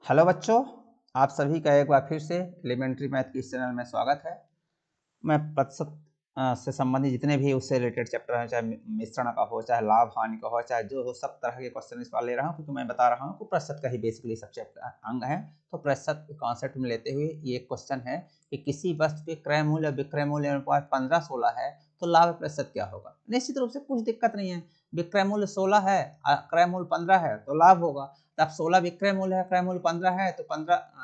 Hello बच्चों, आप सभी का एक बार फिर से एलिमेंट्री मैथ के इस चैनल में स्वागत है। मैं प्रतिशत से संबंधित जितने भी उससे रिलेटेड चैप्टर हैं, चाहे मिश्रण का हो, चाहे लाभ हानि का हो, चाहे जो हो, सब तरह के क्वेश्चन इस बार ले रहा हूँ, क्योंकि मैं बता रहा हूँ कि प्रतिशत का ही बेसिकली सब चैप्टर अंग है। तो प्रतिशत कॉन्सेप्ट में लेते हुए ये एक क्वेश्चन है कि किसी वस्तु के क्रय मूल्य और विक्रय मूल्य अनुपात 15-16 है तो लाभ प्रतिशत क्या होगा। निश्चित रूप से कुछ दिक्कत नहीं है, विक्रय मूल्य 16 है, क्रय मूल्य 15 है तो लाभ होगा। अब 16 विक्रय मूल्य है, क्रय मूल्य 15 है, तो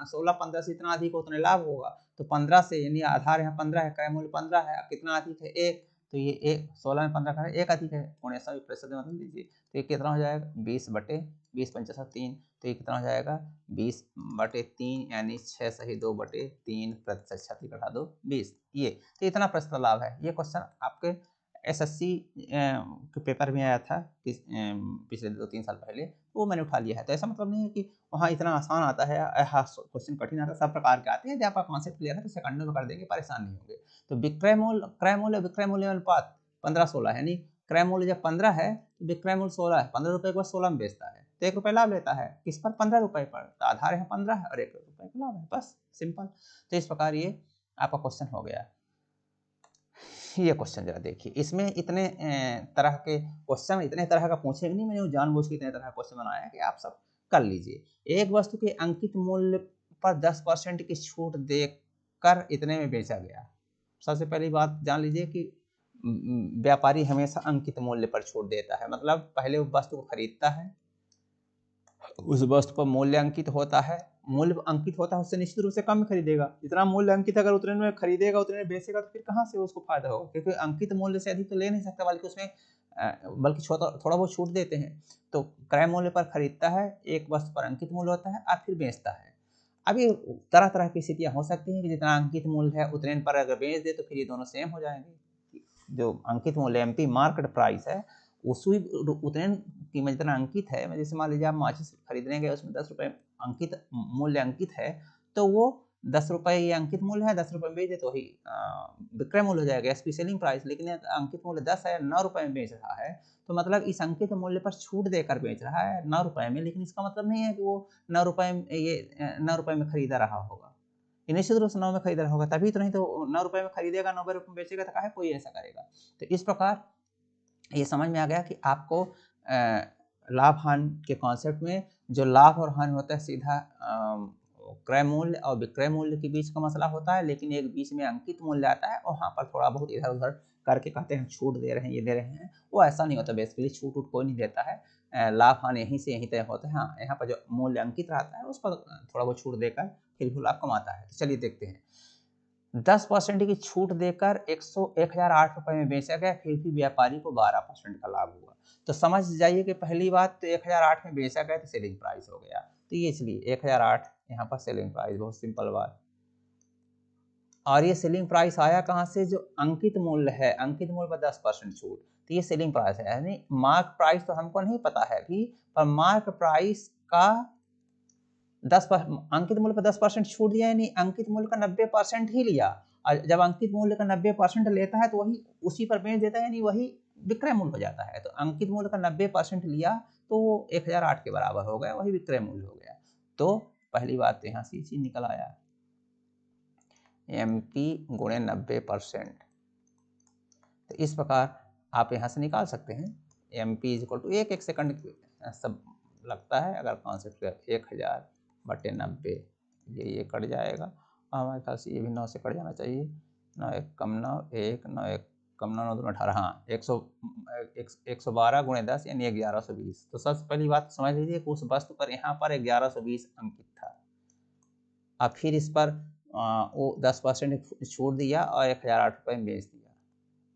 16 से इतना अधिक हो उतने लाभ होगा। तो 15 से, यानी आधार यहाँ 15 है, क्रय मूल्य 15 है, कितना अधिक है 1, तो ये 1 16 में 15 का 1 अधिक है, 19% मतलब लीजिए। तो ये कितना हो जाएगा 20/20 तो ये कितना हो जाएगा 20/3, यानी 6 सही 2/3 प्रतिशत, क्षति घटा दो 20। ये तो इतना प्रतिशत लाभ है। ये क्वेश्चन आपके एसएससी के पेपर में आया था पिछले 2-3 साल पहले, वो मैंने उठा लिया है। तो ऐसा मतलब नहीं है कि वहाँ इतना आसान आता है, क्वेश्चन कठिन आता है, सब प्रकार के आते हैं। यदि आपका कॉन्सेप्ट क्लियर है तो सेकंडों में कर देंगे, परेशान नहीं होंगे। तो विक्रय मूल्य, क्रय मूल्य, विक्रय मूल्य अनुपात 15-16, यानी क्रय मूल्य जब 15 है तो विक्रय मूल्य 16 है। 15 रुपए को 16 में बेचता है तो 1 रुपये लाभ लेता है। किस पर? 15 रुपए पर। तो आधार यहाँ 15 है और 1 रुपये का लाभ है, बस सिंपल। तो इस प्रकार ये आपका क्वेश्चन हो गया। ये क्वेश्चन जरा देखिए, इसमें इतने तरह के क्वेश्चन, इतने तरह का पूछेंगे नहीं, मैंने जानबूझ के इतने तरह का क्वेश्चन बनाया है कि आप सब कर लीजिए। एक वस्तु के अंकित मूल्य पर 10% की छूट देकर इतने में बेचा गया। सबसे पहली बात जान लीजिए कि व्यापारी हमेशा अंकित मूल्य पर छूट देता है। मतलब पहले वो वस्तु को खरीदता है, उस वस्तु पर मूल्य अंकित होता है, मूल्य अंकित होता है, उससे निश्चित रूप से कम खरीदेगा। जितना मूल्य अंकित अगर उतने में खरीदेगा, उतने में बेचेगा, तो फिर कहाँ से उसको फायदा होगा, क्योंकि अंकित मूल्य से अधिक तो ले नहीं सकता, बल्कि उसमें बल्कि थोड़ा बहुत छूट देते हैं। तो क्रय मूल्य पर खरीदता है, एक वस्तु पर अंकित मूल्य होता है और फिर बेचता है। अब ये तरह तरह की स्थितियां हो सकती हैं कि जितना अंकित मूल्य है उतने पर अगर बेच दे तो फिर ये दोनों सेम हो जाएंगे। जो अंकित मूल्य एमपी मार्केट प्राइस है, उसी उतने कीमत जितना अंकित है, जैसे मान लीजिए आप माचिस खरीदने गए, उसमें 10 रुपये अंकित मूल्य अंकित है, तो वो 10 रुपये ये अंकित मूल्य है, 10 रुपये में बेच दे तो वही विक्रय मूल्य हो जाएगा, एसपी सेलिंग प्राइस। लेकिन अंकित मूल्य 10 है, 9 रुपये में बेच रहा है, तो मतलब इस अंकित मूल्य पर छूट देकर बेच रहा है 9 रुपये में। लेकिन इसका मतलब नहीं है कि वो 9 रुपये में, ये 9 रुपये में खरीदा रहा होगा। ये निश्चित रूप से 9 में खरीदा रहा होगा, तभी तो, नहीं तो 9 रुपये में खरीदेगा, 90 रुपये में बेचेगा, तो काहे कोई ऐसा करेगा। तो इस प्रकार ये समझ में आ गया कि आपको लाभ हानि के कॉन्सेप्ट में जो लाभ और हानि होता है सीधा क्रय मूल्य और विक्रय मूल्य के बीच का मसला होता है। लेकिन एक बीच में अंकित मूल्य आता है और वहाँ पर थोड़ा बहुत इधर उधर करके कहते हैं छूट दे रहे हैं, ये दे रहे हैं, वो ऐसा नहीं होता। बेसिकली छूट उट कोई नहीं देता है, लाभ हानि यहीं से यहीं तय होता है। हाँ, यहाँ पर जो मूल्य अंकित रहता है उस पर थोड़ा बहुत छूट देकर फिर भी लाभ कमाता है। तो चलिए देखते हैं। 10% की छूट देकर 1008 रुपये में बेचा गया, फिर भी व्यापारी को 12% का लाभ हुआ। तो समझ जाइए कि पहली बात तो 1008 में बेचा गया तो सेलिंग प्राइस हो गया, तो ये इसलिए 1008 यहाँ पर सेलिंग प्राइस, बहुत सिंपल बात। और ये सेलिंग प्राइस आया कहाँ से? जो अंकित मूल्य है, अंकित मूल्य पर 10% छूट, तो ये सेलिंग प्राइस है। यानी मार्क प्राइस तो हमको नहीं पता है अभी, पर मार्क प्राइस का 10% अंकित मूल्य पर 10% छूट दिया, यानी अंकित मूल्य का 90% ही लिया। और जब अंकित मूल्य का 90% लेता है तो वही उसी पर बेच देता है, यानी वही विक्रय मूल्य हो जाता है। तो अंकित मूल्य का 90% लिया तो वो 1008 के बराबर हो गया, वही विक्रय मूल्य हो गया। तो पहली बात तो यहाँ से चीज निकल आया, एमपी गुणे 90%। तो इस प्रकार आप यहाँ से निकाल सकते हैं एमपी इज इक्वल टू, एक सेकंड सब लगता है अगर कॉन्सेप्ट 1000/90, ये कट जाएगा और हमारे ख्याल से ये भी 9 से कट जाना चाहिए। 9 1 कम 9 1 9 1 कम 9 9 2 18, हाँ 112 गुणे 10 यानी 1120। तो सबसे पहली बात समझ लीजिए कि उस वस्तु पर यहाँ पर 1120 अंकित था। अब फिर इस पर वो 10% छूट दिया और 1008 रुपये में बेच दिया,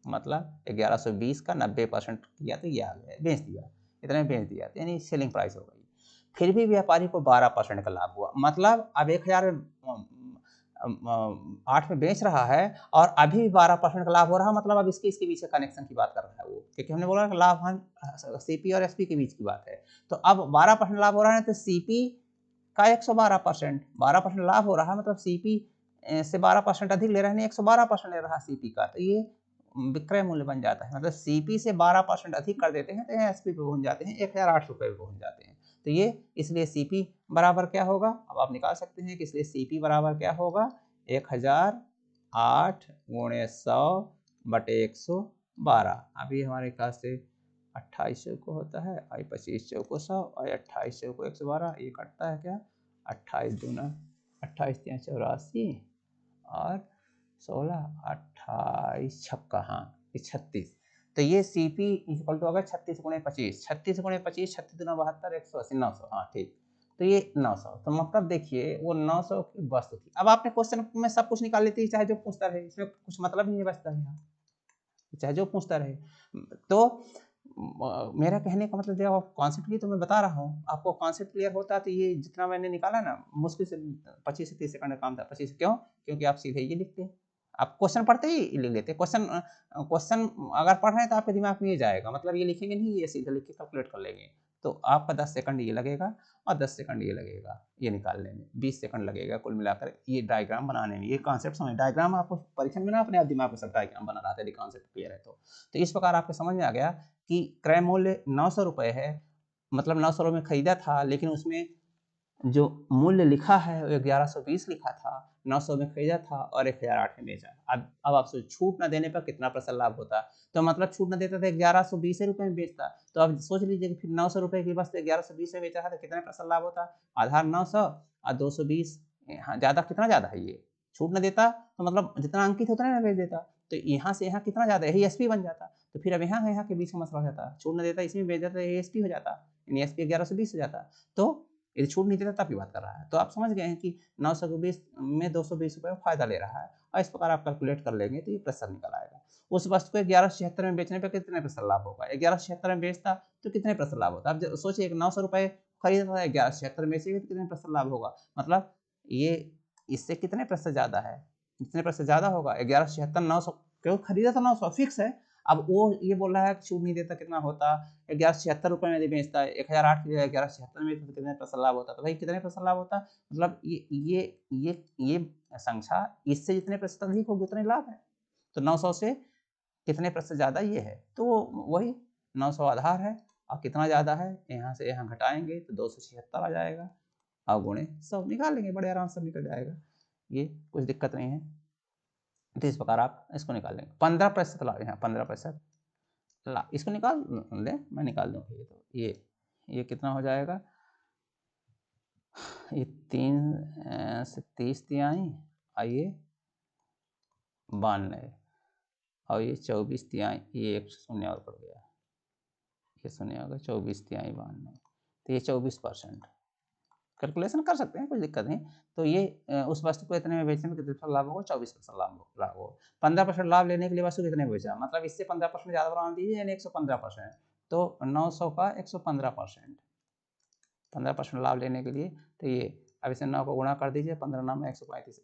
मतलब 1120 का 90% किया तो ये आ गया, बेच दिया, इतने में बेच दिया, यानी सेलिंग प्राइस हो गई। फिर भी व्यापारी को 12% का लाभ हुआ। मतलब अब 1008 में बेच रहा है और अभी भी 12% का लाभ हो रहा है। मतलब अब इसके पीछे कनेक्शन की बात कर रहा है वो, क्योंकि हमने बोला लाभ हानि सीपी और एसपी के बीच की बात है। तो अब 12% लाभ हो रहा है तो सीपी का 112%, 12% लाभ हो रहा है, मतलब सीपी से 12% अधिक ले रहे हैं, 112% ले रहा है सीपी का, तो ये विक्रय मूल्य बन जाता है। मतलब सीपी से 12% अधिक कर देते हैं तो एसपी पे पहुंच जाते हैं, 1008 रुपये पे पहुंच जाते हैं। तो ये इसलिए सीपी बराबर क्या होगा, अब आप निकाल सकते हैं कि इसलिए CP बराबर क्या होगा, 1008 गुणे 100 बटे 112। अभी हमारे पास से 28 को होता है, और 25 चौको 100 और 28 चौको 112, ये कटता है क्या, 28 दूना 28 तिया 84 और 16 28 छक्का, हाँ 36। तो ये CP इक्वल टू होगा 36 गुणे 25, 36 गुणे 25, 36 दूना 72, 180, 900, हाँ ठीक। तो ये 900, तो मतलब देखिए वो 900 की वस्तु थी। अब आपने क्वेश्चन में सब कुछ निकाल लेते, चाहे जो पूछता रहे, इसमें कुछ मतलब नहीं बचता है यहाँ, चाहे जो पूछता रहे। तो मेरा कहने का मतलब जब कॉन्सेप्ट की तो मैं बता रहा हूँ आपको, कॉन्सेप्ट क्लियर होता तो ये जितना मैंने निकाला ना मुश्किल से 25 से 30 सेकंड का काम था। 25 क्यों, क्योंकि आप सीधे ये लिखते, आप क्वेश्चन पढ़ते ही लिख लेते। क्वेश्चन अगर पढ़ रहे हैं तो आपके दिमाग में ये जाएगा, मतलब ये लिखेंगे नहीं, ये सीधे लिख के कैलकुलेट कर लेंगे। तो आपका 10 सेकंड ये लगेगा और 10 सेकंड ये लगेगा ये निकालने में, 20 सेकंड लगेगा कुल मिलाकर ये डायग्राम बनाने में। ये कॉन्सेप्ट समझ, डायग्राम आपको परीक्षा में ना अपने आप दिमाग में सब डायग्राम बना रहा था, कॉन्सेप्ट क्लियर है तो इस प्रकार आपको समझ में आ गया कि क्रय मूल्य 900 रुपये है, मतलब 900 रुपये में खरीदा था, लेकिन उसमें जो मूल्य लिखा है वो 1120 लिखा था, 900 में खरीदा था और 1008 में बेचा। अब आप छूट न देने पर कितना % लाभ होता, तो मतलब छूट न देता था 1120 रुपये में बेचता, तो अब सोच लीजिए कि फिर 900 रुपये की वस्तु 1120 में बेचा था तो कितने % लाभ होता, आधार 900 और 220, हाँ ज़्यादा, कितना ज़्यादा है ये, छूट न देता तो मतलब जितना अंकित होता है ना बेच देता, तो यहाँ से यहाँ कितना ज़्यादा, यही SP बन जाता। तो फिर अब यहाँ के बीच का मसला हो जाता, छूट न देता इसमें बेच देता, ये SP हो जाता, यानी SP 1120 हो जाता। तो यदि छूट नहीं देता तब की बात कर रहा है। तो आप समझ गए हैं कि 920 में 220 रुपये फायदा ले रहा है, और इस प्रकार आप कैलकुलेट कर लेंगे तो ये प्रतिशत निकल आएगा। उस वस्तु को 1176 में बेचने पर कितने % लाभ होगा, 1176 में बेचता तो कितने % लाभ होता। आप सोचिए 900 रुपये खरीदा था, 1176 में बेचेगा तो कितने % लाभ होगा, मतलब ये इससे कितने % ज़्यादा है, कितने % ज़्यादा होगा, 1176 900 क्यों खरीदा था, 900 फिक्स है। अब वो ये बोल रहा है कि छूट नहीं देता, कितना होता, 1176 रुपये में बेचता है, 1008 की 1176 में, तो कितने % लाभ होता, तो भाई कितने % लाभ होता, मतलब ये संख्या इससे जितने % अधिक होगी उतने लाभ है। तो 900 से कितने % ज़्यादा ये है, तो वही 900 आधार है, और कितना ज़्यादा है, यहाँ से यहाँ घटाएंगे तो 276 आ जाएगा, और गुणे 100 निकाल लेंगे, बड़े आराम से निकल जाएगा, ये कुछ दिक्कत नहीं है। तो इस प्रकार आप इसको निकाल लेंगे। 15% लाभ, यहाँ 15% लाभ, इसको निकाल लें, मैं निकाल दूँगा। ये तो ये कितना हो जाएगा, ये 3 से 30 तिहाई, आइए 92, और ये 24 तिहाई, ये एक शून्य और पड़ गया, ये शून्य होगा, 24 तिहाई 92, तो ये 24%। कैलकुलेशन कर सकते हैं, कोई दिक्कत नहीं। तो ये उस वस्तु को इतने में बेचने में कितना लाभ होगा, 24% लाभ होगा। 15% लाभ लेने के लिए वस्तु कितने बेचा, मतलब इससे 15% ज़्यादा बना दीजिए, यानी 115%, तो 900 का 115%, 15% लाभ लेने के लिए, तो ये अब इसे 9 को गुणा कर दीजिए, 15 9 में 135,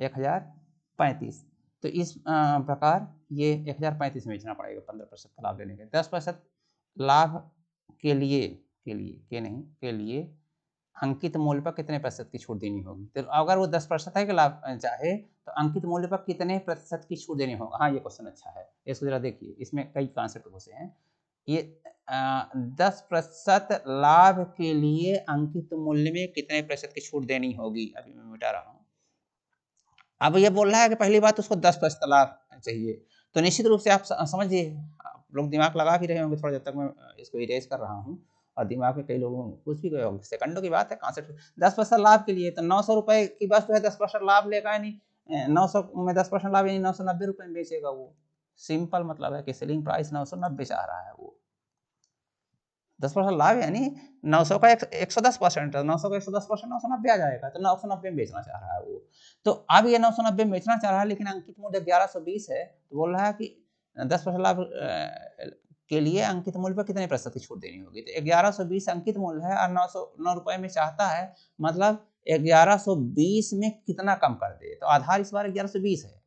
1035, तो इस प्रकार ये 1035 में बेचना पड़ेगा 15% लाभ लेने के। 10% लाभ के लिए अंकित मूल्य पर कितने % की छूट देनी होगी, तो अगर वो 10% है कि लाभ चाहे तो अंकित मूल्य पर कितने % की छूट देनी होगा। हाँ ये क्वेश्चन अच्छा है, इसको जरा देखिए, इसमें कई कॉन्सेप्ट घुसे हैं। ये 10% लाभ के लिए अंकित मूल्य में कितने % की छूट देनी होगी, अभी मैं मिटा रहा हूँ। अब ये बोल रहा है कि पहली बात उसको 10% लाभ चाहिए, तो निश्चित रूप से आप समझिए, आप लोग दिमाग लगा भी रहे होंगे थोड़ा, जब तक मैं इसको इरेज कर रहा हूँ, और दिमाग में कई लोगों कुछ भी सेकंडों की बात है, कॉन्सेप्ट 10% लाभ के लिए, तो 900 रुपये की वस्तु है, 10% लाभ लेगा, यानी 900 में 10% लाभ, यानी 990 रुपये में बेचेगा वो। सिंपल मतलब है कि सेलिंग प्राइस 990 चाह रहा है वो, 10% लाभ यानी 900 का 110%, 900 का 110% 990 आ जाएगा, तो 990 में बेचना चाह रहा है वो। तो अब ये 990 में बेचना चाह रहा है, लेकिन अंकित मूल्य 1120 है, तो बोल रहा है कि 10% लाभ के लिए अंकित मूल्य पर कितने % की छूट देनी होगी, तो 1120 अंकित मूल्य है और 909 रुपये में चाहता है, मतलब 1120 में कितना कम कर दे, तो आधार इस बार 1120 है,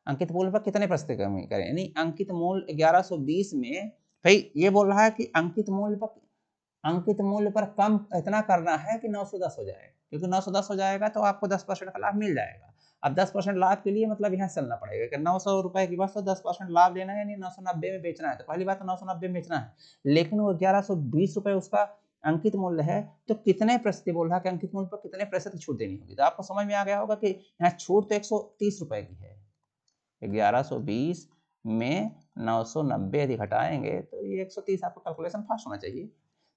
अंकित मूल्य पर कितने % कमी करें, यानी अंकित मूल्य 1120 में, भाई ये बोल रहा है कि अंकित मूल्य पर कम इतना करना है कि 910 हो जाए, क्योंकि 910 हो जाएगा तो आपको 10% का लाभ मिल जाएगा। अब 10% लाभ के लिए मतलब यहाँ चलना पड़ेगा कि 900 रुपए की वस्तु 10% लाभ लेना है, यानी 990 में बेचना है। तो पहली बात तो 990 में बेचना है, लेकिन वो 1120 रुपए उसका अंकित मूल्य है, तो कितने प्रतिशत बोल रहा है कि अंकित मूल्य पर कितने प्रतिशत की छूट देनी होगी। तो आपको समझ में आ गया होगा कि यहाँ छूट तो 130 रुपए की है। 1120 में 990 यदि घटाएंगे तो ये 130, आपका कैलकुलेशन फास्ट होना चाहिए।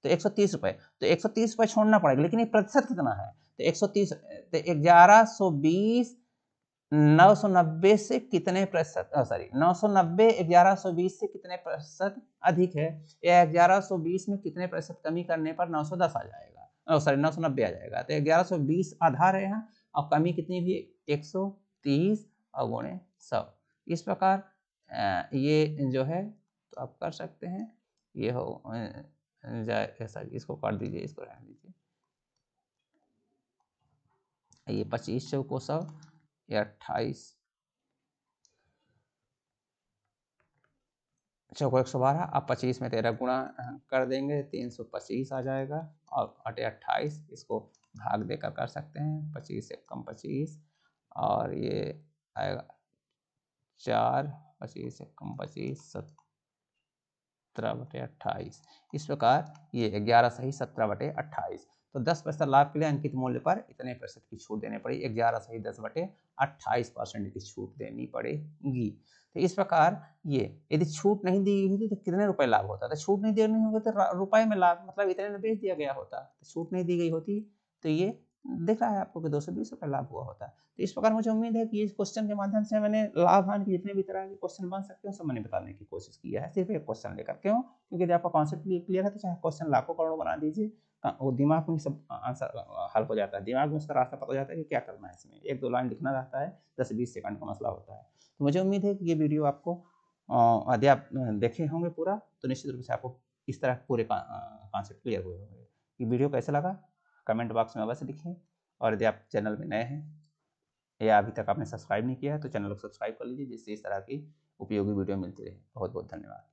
तो 130 रुपए, तो 130 रुपए छोड़ना पड़ेगा, लेकिन ये प्रतिशत कितना है, तो 130, तो 1120 990 से कितने प्रतिशत, सॉरी 990 1120 से कितने प्रतिशत अधिक है, या 1120 में कितने प्रतिशत कमी करने पर 910 आ जाएगा, सॉरी 990 आ जाएगा। तो 1120 आधार है यहाँ, और कमी कितनी भी 130 और गुणे 100। इस प्रकार ये जो है तो आप कर सकते हैं, ये हो जाए, सॉरी इसको कर दीजिए, इसको रहने दीजिए। ये 25 चौको 100, ये 28 चौको 112, अब 25 में 13 गुणा कर देंगे 325 आ जाएगा, और 28 इसको भाग देकर कर सकते हैं, 25 से कम 25, और ये आएगा 4, 25 से कम 25, 17/28। इस प्रकार ये 11 सही 17/28। तो 10% लाभ के लिए अंकित मूल्य पर इतने प्रतिशत की छूट देनी पड़ी, 11 सही 10/28% की छूट देनी पड़ेगी। तो इस प्रकार ये यदि छूट नहीं दी गई तो कितने रुपए लाभ होता, तो छूट नहीं देनी होगी तो रुपए में लाभ, मतलब इतने में बेच दिया गया होता। तो छूट नहीं दी गई होती तो ये दिख रहा है आपको कि 220 रुपये लाभ हुआ होता। तो इस प्रकार मुझे उम्मीद है कि इस क्वेश्चन के माध्यम से मैंने लाभ हानि के जितने भी तरह के क्वेश्चन बन सकते हैं सब मैंने बताने की कोशिश की है, सिर्फ एक क्वेश्चन लेकर। क्यों? क्योंकि यदि आपका कॉन्सेप्ट क्लियर है तो चाहे क्वेश्चन लाखों करोड़ों बना दीजिए, वो दिमाग में सब आंसर हल हो जाता है, दिमाग में उसका रास्ता पता हो जाता है कि क्या करना है। इसमें 1-2 लाइन लिखना रहता है, 10-20 सेकंड का मसला होता है। तो मुझे उम्मीद है कि ये वीडियो आपको, यदि आप देखे होंगे पूरा, तो निश्चित रूप से आपको इस तरह पूरे कॉन्सेप्ट क्लियर हुए होंगे। ये वीडियो कैसा लगा कमेंट बॉक्स में अवश्य लिखें, और यदि आप चैनल में नए हैं या अभी तक आपने सब्सक्राइब नहीं किया है तो चैनल को सब्सक्राइब कर लीजिए, जिससे इस तरह की उपयोगी वीडियो मिलती रहे। बहुत बहुत धन्यवाद।